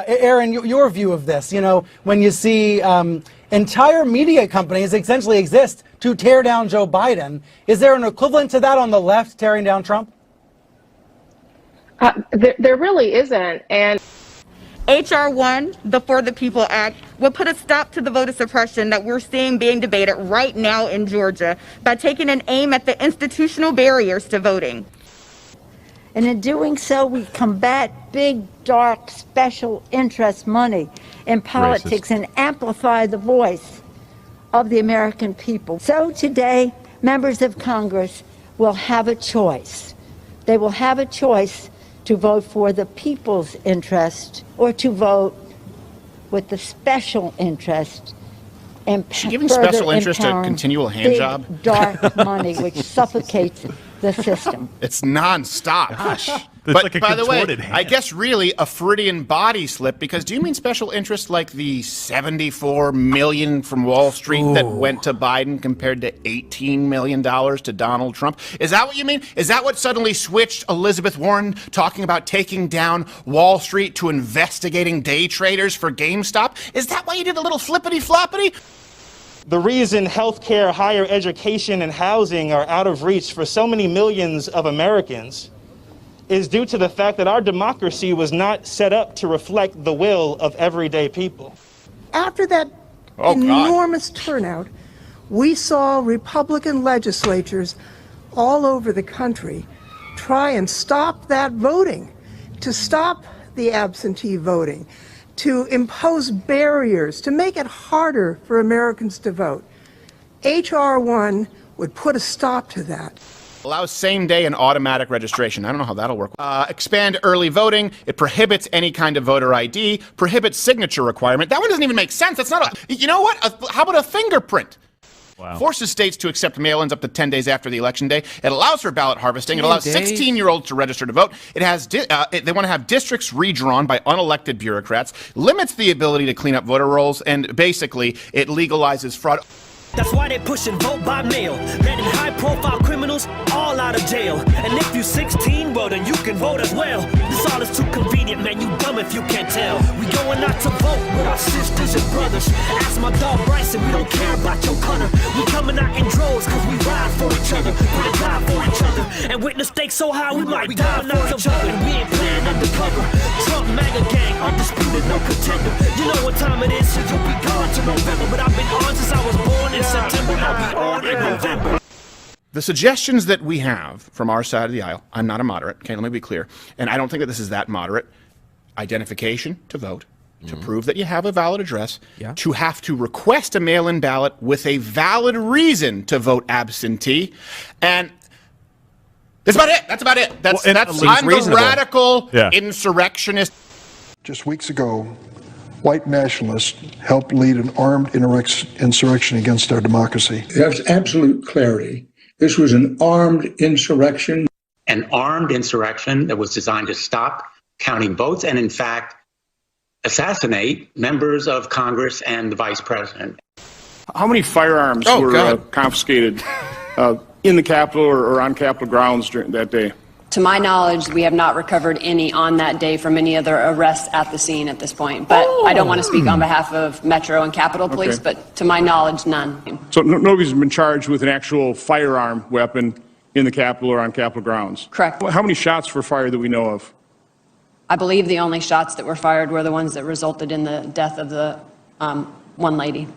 Aaron, your view of this, you know, when you see entire media companies essentially exist to tear down Joe Biden, is there an equivalent to that on the left tearing down Trump? There really isn't. And H.R. 1, the For the People Act, will put a stop to the voter suppression that we're seeing being debated right now in Georgia by taking an aim at the institutional barriers to voting. And in doing so, we combat big, dark, special interest money in politics and amplify the voice of the American people. So today, members of Congress will have a choice. They will have a choice to vote for the people's interest or to vote with the special interest and giving special interest a continual hand job? Dark money, which suffocates the system. It's nonstop. Gosh. But like a by the way, hand. I guess really a Freudian body slip, because do you mean special interest like the 74 million from Wall Street that went to Biden compared to $18 million to Donald Trump? Is that what you mean? Is that what suddenly switched Elizabeth Warren talking about taking down Wall Street to investigating day traders for GameStop? Is that why you did a little flippity-floppity? The reason healthcare, higher education, and housing are out of reach for so many millions of Americans is due to the fact that our democracy was not set up to reflect the will of everyday people. After that enormous turnout, we saw Republican legislatures all over the country try and stop that voting, to stop the absentee voting, to impose barriers, to make it harder for Americans to vote. H.R. 1 would put a stop to that. Allows same-day and automatic registration. I don't know how that'll work. Expand early voting. It prohibits any kind of voter ID. Prohibits signature requirement. That one doesn't even make sense. That's not a... You know what? How about a fingerprint? Wow. Forces states to accept mail-ins up to 10 days after the election day. It allows for ballot harvesting. It allows 16-year-olds to register to vote. It has they want to have districts redrawn by unelected bureaucrats. Limits the ability to clean up voter rolls. And basically, it legalizes fraud. That's why they pushing vote by mail, letting high-profile criminals all out of jail. And if you 16, well then you can vote as well. This all is too convenient, man, you dumb if you can't tell. We going out to vote with our sisters and brothers. Ask my dog Bryson, we don't care about your color. We coming out in droves cause we ride for each other. We die for each other. And with the stakes so high, we might die for each other. And we ain't playing undercover. Trump MAGA gang, undisputed, no contender. You know what time it is, so you'll be gone to November. But I've been on since I was born in September, I'll be on in November. The suggestions that we have from our side of the aisle, I'm not a moderate, okay, let me be clear, and I don't think that this is that moderate. Identification to vote, to prove that you have a valid address, to have to request a mail-in ballot with a valid reason to vote absentee, and that's about it. That's about it. I'm the radical insurrectionist. Just weeks ago, white nationalists helped lead an armed insurrection against our democracy. There's absolute clarity. This was an armed insurrection. An armed insurrection that was designed to stop counting votes and, in fact, assassinate members of Congress and the vice president. How many firearms were confiscated in the Capitol or on Capitol grounds during that day? To my knowledge, we have not recovered any on that day from any other arrests at the scene at this point. But I don't want to speak on behalf of Metro and Capitol Police, but to my knowledge, none. So nobody's been charged with an actual firearm weapon in the Capitol or on Capitol grounds? Correct. How many shots were fired that we know of? I believe the only shots that were fired were the ones that resulted in the death of the one lady.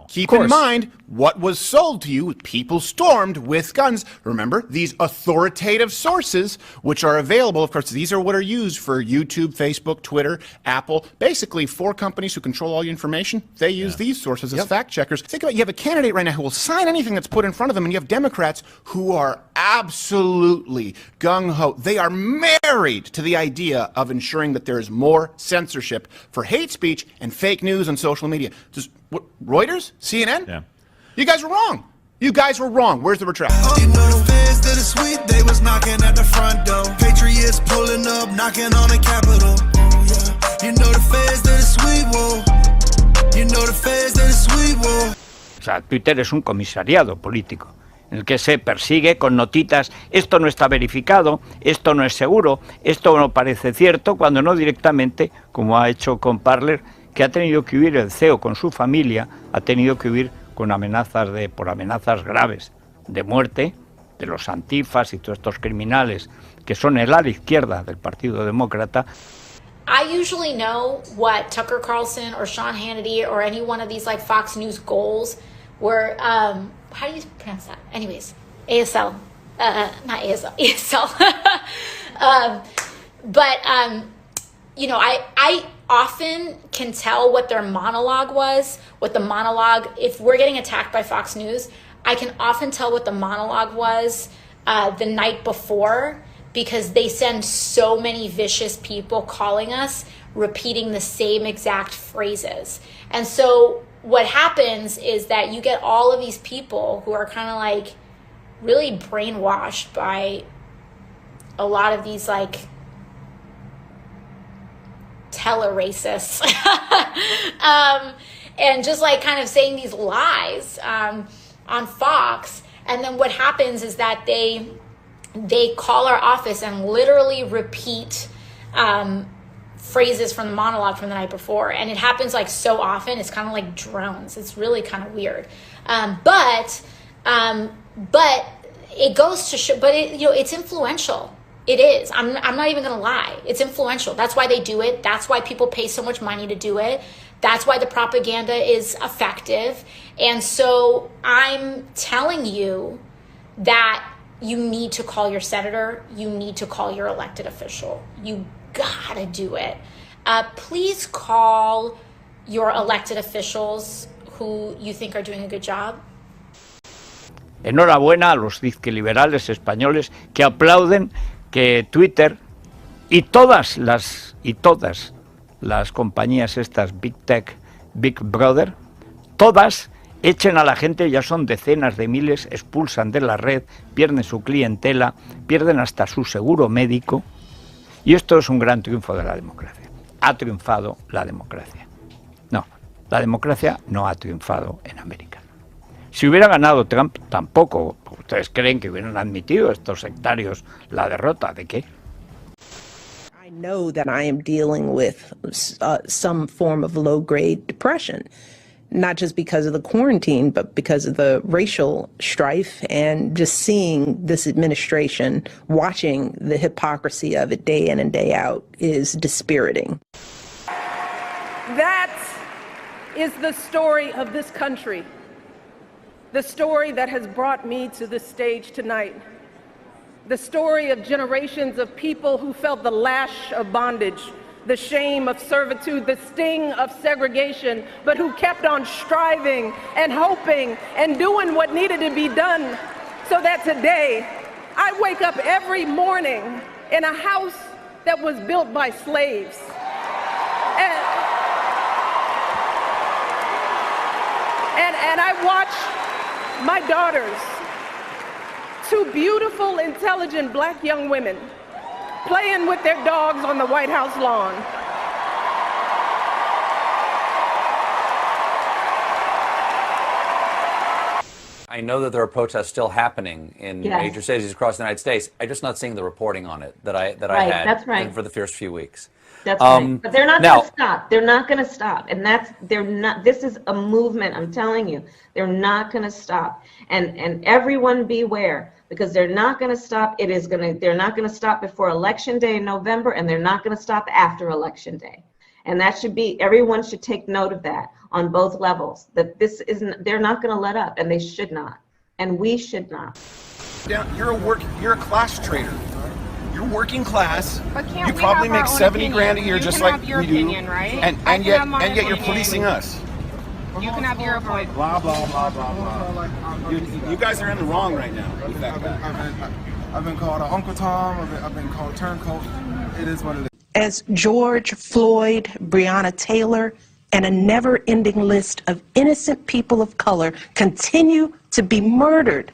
Keep in mind what was sold to you. People stormed with guns. Remember, these authoritative sources, which are available, of course, these are what are used for YouTube, Facebook, Twitter, Apple. Basically, 4 companies who control all your information, they use these sources as fact checkers. Think about it, you have a candidate right now who will sign anything that's put in front of them, and you have Democrats who are absolutely gung-ho. They are married to the idea of ensuring that there is more censorship for hate speech and fake news on social media. Just Reuters? CNN? Yeah. You guys were wrong. You guys were wrong. Where's the retract? You know the feds that are sweet, they was knocking at the front door. Patriots pulling up, knocking on the Capitol. You know the feds that are sweet, whoa. You know the feds that are sweet, whoa. O sea, Twitter es un comisariado político. en el que se persigue con notitas, esto no está verificado, esto no es seguro, esto no parece cierto, cuando no directamente, como ha hecho con Parler, que ha tenido que huir el CEO con su familia, ha tenido que huir con por amenazas graves de muerte de los antifas y todos estos criminales que son el ala izquierda del Partido Demócrata. I usually know what Tucker Carlson or Sean Hannity or any one of these like Fox News goals were, how do you pronounce that? Anyways, ASL, not ASL, ESL. You know, I often can tell what their monologue was, if we're getting attacked by Fox News, I can often tell what the monologue was the night before, because they send so many vicious people calling us, repeating the same exact phrases. And so what happens is that you get all of these people who are kind of like really brainwashed by a lot of these like tele-racists and just like kind of saying these lies on Fox. And then what happens is that they call our office and literally repeat phrases from the monologue from the night before. And it happens like so often, it's kind of like drones. It's really kind of weird. But it goes to show, but it, you know, it's influential. It is. I'm not even going to lie. It's influential. That's why they do it. That's why people pay so much money to do it. That's why the propaganda is effective. And so I'm telling you that you need to call your senator. You need to call your elected official. You gotta do it. Please call your elected officials who you think are doing a good job. Enhorabuena a los izquierda-liberales españoles que aplauden que Twitter y todas las compañías estas Big Tech, Big Brother, todas echen a la gente, ya son decenas de miles, expulsan de la red, pierden su clientela, pierden hasta su seguro médico, y esto es un gran triunfo de la democracia. Ha triunfado la democracia. No, la democracia no ha triunfado en América. Si hubiera ganado Trump, tampoco. ¿Ustedes creen que hubieran admitido estos sectarios la derrota? ¿De qué? I know that I am dealing with some form of low-grade depression, not just because of the quarantine, but because of the racial strife and just seeing this administration, watching the hypocrisy of it day in and day out is dispiriting. That is the story of this country. The story that has brought me to this stage tonight. The story of generations of people who felt the lash of bondage, the shame of servitude, the sting of segregation, but who kept on striving and hoping and doing what needed to be done so that today I wake up every morning in a house that was built by slaves. And I watch my daughters, two beautiful, intelligent black young women, playing with their dogs on the White House lawn. I know that there are protests still happening in major cities across the United States. I'm just not seeing the reporting on it that I had that's right. for the first few weeks. That's right. But they're not going to stop. They're not going to stop. And they're not, this is a movement, I'm telling you. They're not going to stop. And everyone beware, because they're not going to stop. They're not going to stop before Election Day in November, and they're not going to stop after Election Day. And that should be, everyone should take note of that on both levels, that they're not going to let up, and they should not. And we should not. You're a class traitor. You're working class. But can't you we probably have our make own 70 opinion? grand a year, You just can like have your we opinion, do. right? And yet you're policing us. You can have your opinion. Blah blah blah blah blah. You guys are in the wrong right now with that guy. I've been called Uncle Tom. I've been called turncoat. It is what it is. As George Floyd, Breonna Taylor, and a never-ending list of innocent people of color continue to be murdered,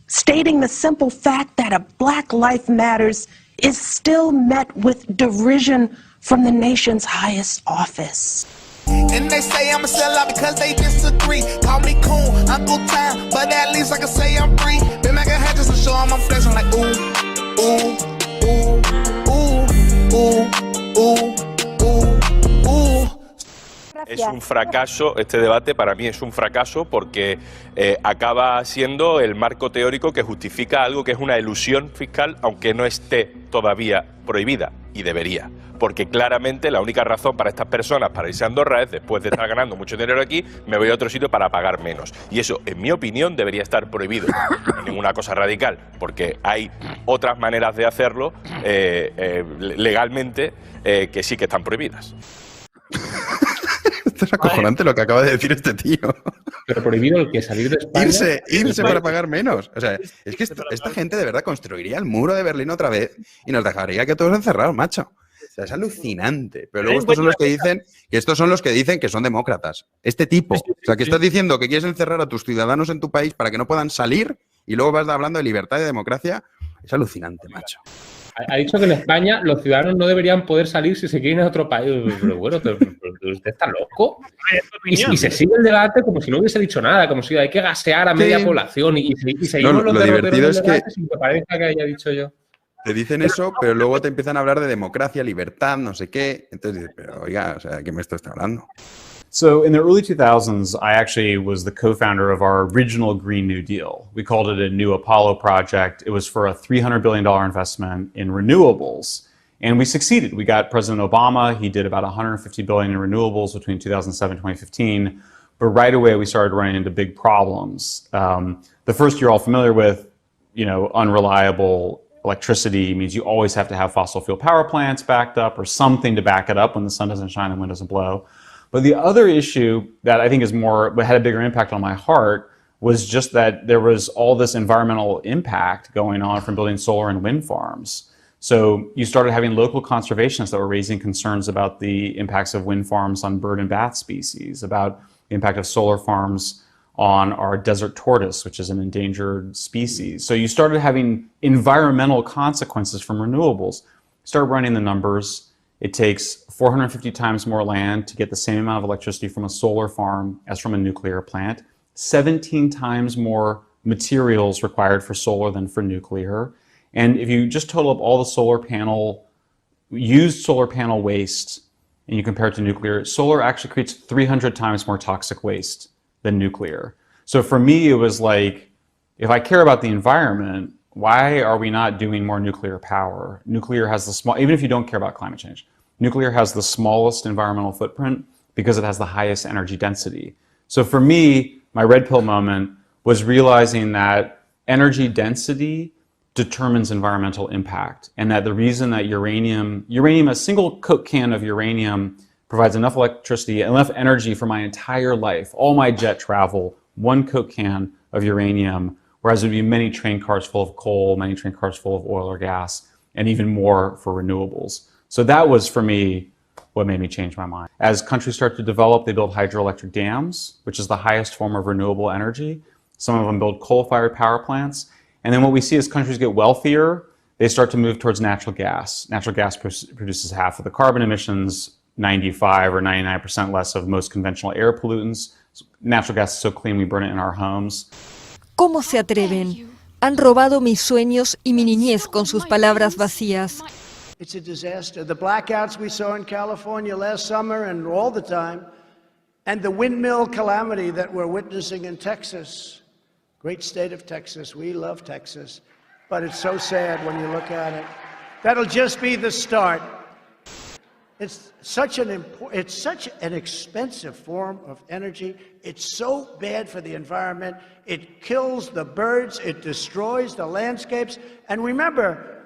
stating the simple fact that a Black Life Matters is still met with derision from the nation's highest office. And they say I'm a sellout because they disagree. Call me coon, Uncle Tom, but at least I can say I'm free. Been like a hat just to show 'em I'm flexing like ooh, ooh, ooh, ooh, ooh, ooh, ooh. Es un fracaso, este debate para mí es un fracaso porque acaba siendo el marco teórico que justifica algo que es una elusión fiscal, aunque no esté todavía prohibida, y debería. Porque claramente la única razón para estas personas para irse a Andorra es, después de estar ganando mucho dinero aquí, me voy a otro sitio para pagar menos. Y eso, en mi opinión, debería estar prohibido. No es ninguna cosa radical, porque hay otras maneras de hacerlo legalmente que sí que están prohibidas. Esto es acojonante lo que acaba de decir este tío. Pero prohibido el que salir de España. Irse para pagar menos. O sea, es que esta gente de verdad construiría el muro de Berlín otra vez y nos dejaría que todos encerrados, macho. O sea, es alucinante. Pero luego estos son los que dicen que son demócratas. Este tipo. O sea, que estás diciendo que quieres encerrar a tus ciudadanos en tu país para que no puedan salir y luego vas hablando de libertad y de democracia. Es alucinante, macho. Ha dicho que en España los ciudadanos no deberían poder salir si se quieren a otro país. Pero bueno, ¿usted está loco? Y se sigue el debate como si no hubiese dicho nada, como si hay que gasear a media población y seguimos los divertido es que sin que parezca que haya dicho yo. Te dicen eso, pero luego te empiezan a hablar de democracia, libertad, no sé qué. Entonces dices, pero oiga, o sea, ¿qué me está hablando? So in the early 2000s, I actually was the co-founder of our original Green New Deal. We called it a New Apollo project. It was for a $300 billion investment in renewables. And we succeeded. We got President Obama. He did about $150 billion in renewables between 2007 and 2015. But right away, we started running into big problems. The first you're all familiar with, unreliable electricity means you always have to have fossil fuel power plants backed up or something to back it up when the sun doesn't shine and the wind doesn't blow. But the other issue that I think had a bigger impact on my heart was just that there was all this environmental impact going on from building solar and wind farms. So you started having local conservationists that were raising concerns about the impacts of wind farms on bird and bat species, about the impact of solar farms on our desert tortoise, which is an endangered species. So you started having environmental consequences from renewables. Start running the numbers. It takes 450 times more land to get the same amount of electricity from a solar farm as from a nuclear plant, 17 times more materials required for solar than for nuclear. And if you just total up all the used solar panel waste, and you compare it to nuclear, solar actually creates 300 times more toxic waste than nuclear. So for me, it was like, if I care about the environment, why are we not doing more nuclear power? Nuclear has even if you don't care about climate change, nuclear has the smallest environmental footprint because it has the highest energy density. So for me, my red pill moment was realizing that energy density determines environmental impact, and that the reason that uranium, a single Coke can of uranium provides enough electricity, enough energy for my entire life, all my jet travel, one Coke can of uranium, whereas there'd be many train cars full of coal, many train cars full of oil or gas, and even more for renewables. So that was, for me, what made me change my mind. As countries start to develop, they build hydroelectric dams, which is the highest form of renewable energy. Some of them build coal-fired power plants. And then what we see as countries get wealthier, they start to move towards natural gas. Natural gas produces half of the carbon emissions, 95 or 99% less of most conventional air pollutants. Natural gas is so clean we burn it in our homes. ¿Cómo se atreven? Han robado mis sueños y mi niñez con sus palabras vacías. It's a disaster. The blackouts we saw in California last summer and all the time, and the windmill calamity that we're witnessing in Texas. Great state of Texas. We love Texas. But it's so sad when you look at it. That'll just be the start. It's such an expensive form of energy. It's so bad for the environment. It kills the birds. It destroys the landscapes. And remember,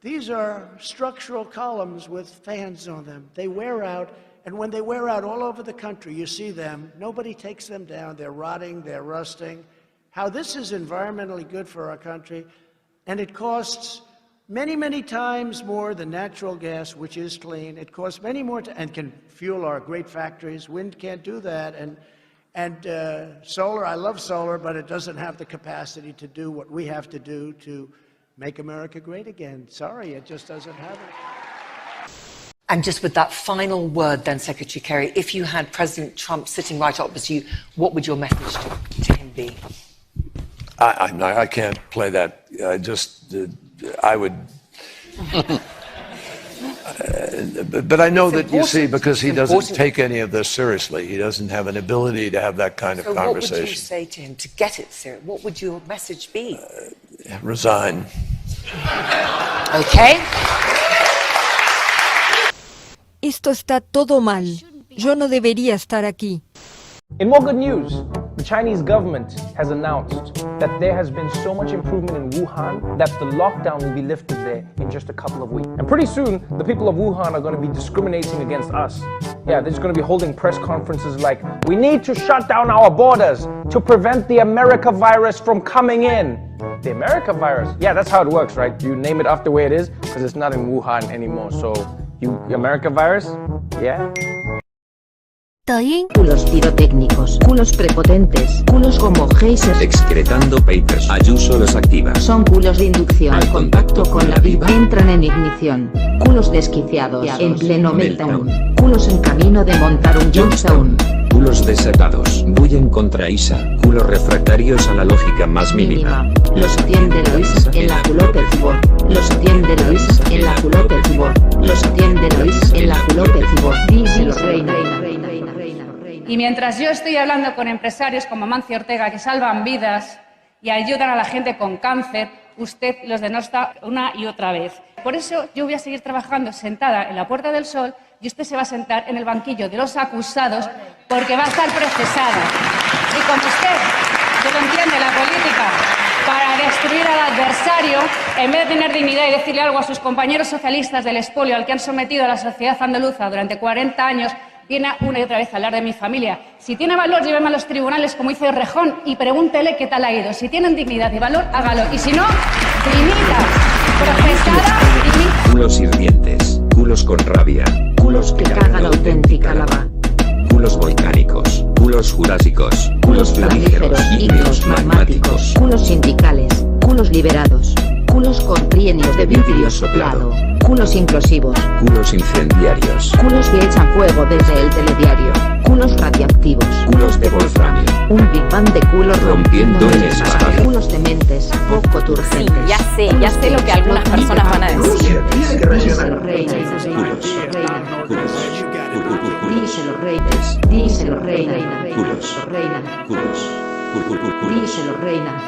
these are structural columns with fans on them. They wear out, and when they wear out all over the country, you see them. Nobody takes them down. They're rotting. They're rusting. How this is environmentally good for our country, and it costs many, many times more than natural gas, which is clean. It costs many more and can fuel our great factories. Wind can't do that, and solar. I love solar, but it doesn't have the capacity to do what we have to do to make America great again. Sorry, it just doesn't have it. And just with that final word then, Secretary Kerry, if you had President Trump sitting right opposite you, what would your message to him be? I can't play that. I would. But I know that, you see, because he doesn't take any of this seriously. He doesn't have an ability to have that kind of conversation. What would you say to him to get it serious? What would your message be? Resign. Okay. Esto está todo mal. Yo no debería estar aquí. In more good news, the Chinese government has announced that there has been so much improvement in Wuhan that the lockdown will be lifted there in just a couple of weeks. And pretty soon, the people of Wuhan are going to be discriminating against us. Yeah, they're just going to be holding press conferences like, we need to shut down our borders to prevent the America virus from coming in. The America virus? Yeah, that's how it works, right? You name it after the way it is, because it's not in Wuhan anymore. So, America virus? Yeah? Culos pirotécnicos, culos prepotentes, culos como geysers. Excretando papers. Ayuso los activa. Son culos de inducción al contacto con la vida. Entran en ignición. Culos desquiciados en pleno meltdown. Culos en camino de montar un Jonestown. Culos desatados. Bullen contra Isa. Culos refractarios a la lógica más mínima. Los atiende Luis en la culote cibor. Los atiende Luis en la culote cibor. Los atiende Luis en la culote cibor. Díselo reina. Y mientras yo estoy hablando con empresarios como Amancio Ortega que salvan vidas y ayudan a la gente con cáncer, usted los denosta una y otra vez. Por eso yo voy a seguir trabajando sentada en la Puerta del Sol y usted se va a sentar en el banquillo de los acusados porque va a estar procesada. Y como usted, que lo entiende la política, para destruir al adversario, en vez de tener dignidad y decirle algo a sus compañeros socialistas del expolio al que han sometido a la sociedad andaluza durante 40 años, viene una y otra vez a hablar de mi familia. Si tiene valor, lléveme a los tribunales como hizo Rejón y pregúntele qué tal ha ido. Si tienen dignidad y valor, hágalo. Y si no, dimita. Procesada, dimita. Culos hirvientes, culos con rabia, culos que cagan auténtica lava. Culos volcánicos, culos jurásicos, culos flamígeros, ígneos magmáticos, culos sindicales, culos liberados, culos con trienios de vidrio soplado, culos implosivos, culos incendiarios, culos que echan fuego desde el telediario, culos radiactivos, culos de wolframio, un Big Bang de culos rompiendo el espacio, culos dementes, poco turgentes. Sí, ya sé lo que algunas personas van a decir. Díselo, reina. Díselo, reina. Díselo, reina. Culos. Díselo, reina.